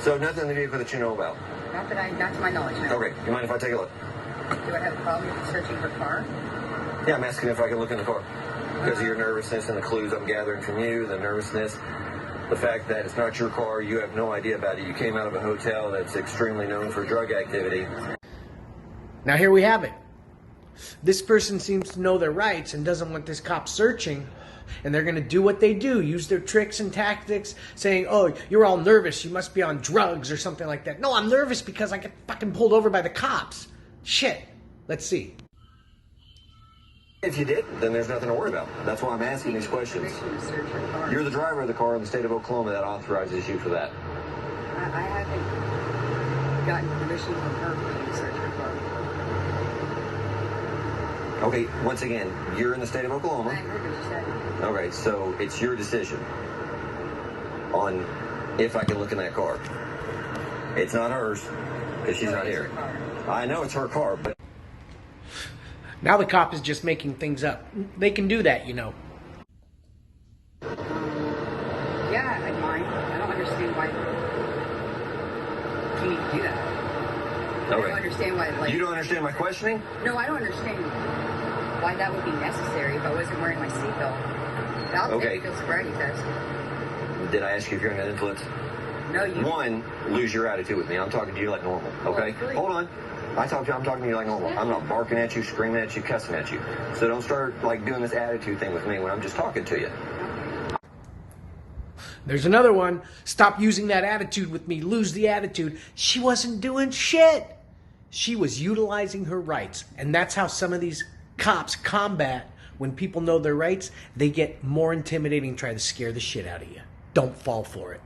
So nothing in the vehicle that you know about? Not to my knowledge, no. Okay, you mind if I take a look? Do I have a problem with searching her car? Yeah, I'm asking if I can look in the car. Because of your nervousness and the clues I'm gathering from you, the nervousness, the fact that it's not your car, you have no idea about it. You came out of a hotel that's extremely known for drug activity. Now here we have it. This person seems to know their rights and doesn't want this cop searching. And they're going to do what they do, use their tricks and tactics, saying, oh, you're all nervous, you must be on drugs or something like that. No, I'm nervous because I get fucking pulled over by the cops. Shit. Let's see. If you did, then there's nothing to worry about. That's why I'm asking these questions. You're the driver of the car in the state of Oklahoma that authorizes you for that. I haven't gotten permission from her to search her car. Okay, once again, you're in the state of Oklahoma. I heard what you said. Okay, so it's your decision on if I can look in that car. It's not hers, because she's not here. I know it's her car, but... Now the cop is just making things up. They can do that, you know. Yeah, I mind. I don't understand why you need to do that. Okay. I don't understand why, like... You don't understand my questioning? No, I don't understand why that would be necessary if I wasn't wearing my seatbelt. I'll take a field sobriety test. Did I ask you if you're under the influence? No, you... One, lose your attitude with me. I'm talking to you like normal, okay? Well, hold on. I'm talking to you like normal. I'm not barking at you, screaming at you, cussing at you. So don't start like doing this attitude thing with me when I'm just talking to you. There's another one. Stop using that attitude with me. Lose the attitude. She wasn't doing shit. She was utilizing her rights. And that's how some of these cops combat when people know their rights. They get more intimidating, try to scare the shit out of you. Don't fall for it.